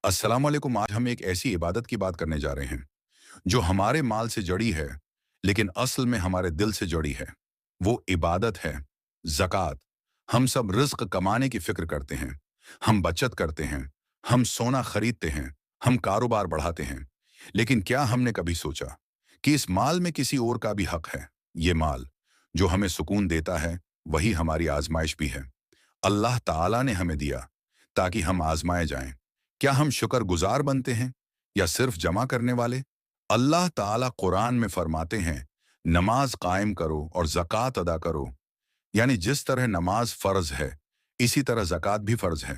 अस्सलाम वालेकुम। आज हम एक ऐसी इबादत की बात करने जा रहे हैं जो हमारे माल से जुड़ी है, लेकिन असल में हमारे दिल से जुड़ी है। वो इबादत है ज़कात। हम सब रिज़्क कमाने की फ़िक्र करते हैं, हम बचत करते हैं, हम सोना खरीदते हैं, हम कारोबार बढ़ाते हैं। लेकिन क्या हमने कभी सोचा कि इस माल में किसी और का भी हक है? ये माल जो हमें सुकून देता है, वही हमारी आज़माइश भी है। अल्लाह ताला ने हमें दिया ताकि हम आजमाए जाएं। क्या हम शुक्रगुजार बनते हैं या सिर्फ जमा करने वाले? अल्लाह ताला कुरान में फरमाते हैं, नमाज कायम करो और ज़कात अदा करो। यानी जिस तरह नमाज फर्ज है, इसी तरह ज़कात भी फर्ज है।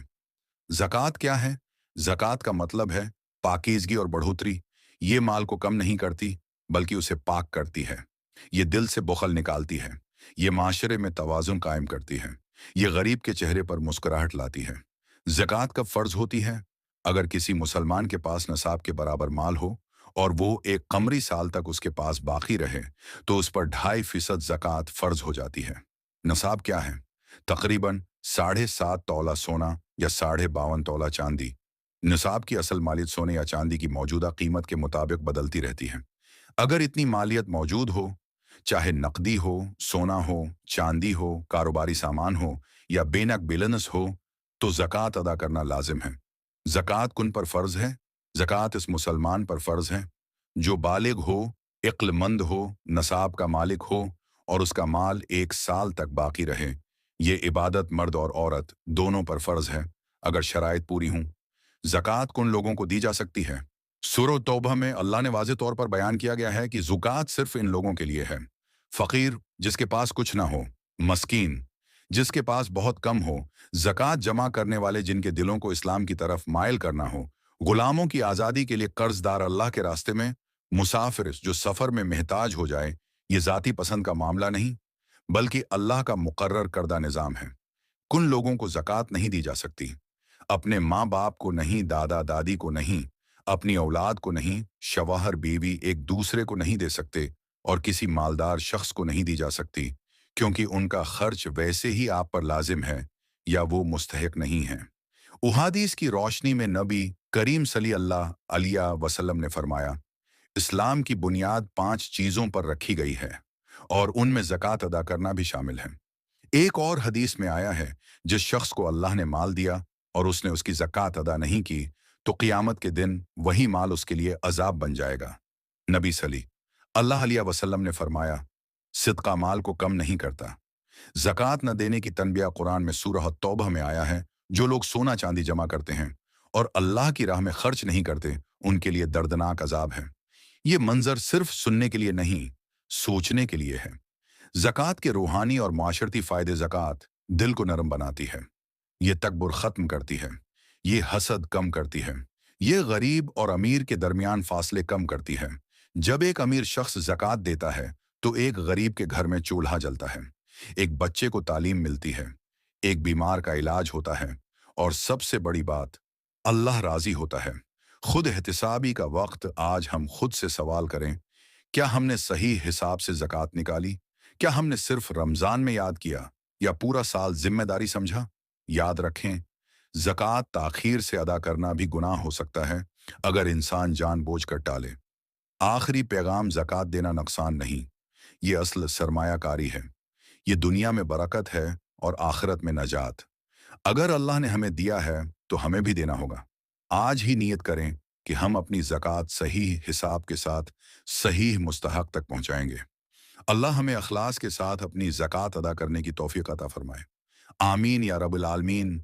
ज़कात क्या है? ज़कात का मतलब है पाकीज़गी और बढ़ोतरी। ये माल को कम नहीं करती, बल्कि उसे पाक करती है। ये दिल से बुखल निकालती है। ये माशरे में तवाज़ुन कायम करती है। ये गरीब के चेहरे पर मुस्कुराहट लाती है। ज़कात कब फ़र्ज़ होती है? अगर किसी मुसलमान के पास नसाब के बराबर माल हो और वो एक कमरी साल तक उसके पास बाकी रहे, तो उस पर 2.5% ज़कात फ़र्ज़ हो जाती है। नसाब क्या है? तकरीबन 7.5 तोला सोना या 52.5 तोला चांदी। निसाब की असल मालियत सोने या चांदी की मौजूदा कीमत के मुताबिक बदलती रहती है। अगर इतनी मालियत मौजूद हो, चाहे नकदी हो, सोना हो, चांदी हो, कारोबारी सामान हो या बेनक बिलनस हो, तो ज़कात अदा करना लाजिम है। ज़कात कुन पर फ़र्ज़ है? ज़कात इस मुसलमान पर फ़र्ज़ है जो बालिग हो, इक्लमंद हो, नसाब का मालिक हो और उसका माल 1 साल तक बाकी रहे। ये इबादत मर्द और औरत दोनों पर फ़र्ज़ है, अगर शराइत पूरी हों। ज़कात कुन लोगों को दी जा सकती है? सूरह तौबा में अल्लाह ने वाज़े तौर पर बयान किया गया है कि ज़ुकात सिर्फ इन लोगों के लिए है। फ़कीर जिसके पास कुछ ना हो, मस्कीन जिसके पास बहुत कम हो, ज़कात जमा करने वाले जिनके दिलों को इस्लाम की तरफ माइल करना हो, गुलामों की आज़ादी के लिए कर्जदार अल्लाह के रास्ते में, मुसाफिर जो सफ़र में महताज हो जाए। ये ज़ाती पसंद का मामला नहीं, बल्कि अल्लाह का मुकर्रर करदा निज़ाम है। कुन लोगों को ज़कात नहीं दी जा सकती? अपने माँ बाप को नहीं, दादा दादी को नहीं, अपनी औलाद को नहीं, शवहर बीवी एक दूसरे को नहीं दे सकते और किसी मालदार शख्स को नहीं दी जा सकती, क्योंकि उनका खर्च वैसे ही आप पर लाजिम है या वो मुस्तहिक नहीं है। उहादीस की रोशनी में नबी करीम सल्लल्लाहु अलैहि वसल्लम ने फरमाया, इस्लाम की बुनियाद 5 चीज़ों पर रखी गई है और उनमें ज़कात अदा करना भी शामिल है। एक और हदीस में आया है, जिस शख्स को अल्लाह ने माल दिया और उसने उसकी ज़कात अदा नहीं की, तो क़ियामत के दिन वही माल उसके लिए अज़ाब बन जाएगा। नबी सल्लल्लाहु अलैहि वसल्लम ने फरमाया, सिदका माल को कम नहीं करता। ज़कात न देने की तनबिया कुरान में सूरह तौबा में आया है। जो लोग सोना चांदी जमा करते हैं और अल्लाह की राह में खर्च नहीं करते, उनके लिए दर्दनाक अज़ाब है। ये मंजर सिर्फ सुनने के लिए नहीं, सोचने के लिए है। ज़कात के रूहानी और माशरती फ़ायदे। ज़कात दिल को नरम बनाती है, ये तकब्बुर ख़त्म करती है, ये हसद कम करती है, ये गरीब और अमीर के दरमियान फासले कम करती है। जब एक अमीर शख्स ज़कात देता है, तो एक गरीब के घर में चूल्हा जलता है, एक बच्चे को तालीम मिलती है, एक बीमार का इलाज होता है और सबसे बड़ी बात, अल्लाह राज़ी होता है। खुद एहतिसाबी का वक्त। आज हम खुद से सवाल करें, क्या हमने सही हिसाब से ज़कात निकाली? क्या हमने सिर्फ रमज़ान में याद किया या पूरा साल ज़िम्मेदारी समझा? याद रखें, ज़कात ताख़ीर से अदा करना भी गुनाह हो सकता है, अगर इंसान जानबूझकर टाले। आखिरी पैगाम, ज़कात देना नुकसान नहीं, ये असल सरमायाकारी है। ये दुनिया में बरकत है और आखिरत में नजात। अगर अल्लाह ने हमें दिया है, तो हमें भी देना होगा। आज ही नियत करें कि हम अपनी ज़कात सही हिसाब के साथ सही मुस्तहक तक पहुंचाएंगे। अल्लाह हमें अखलास के साथ अपनी ज़कात अदा करने की तौफीक अता फरमाए। आमीन या रब्बुल आलमीन।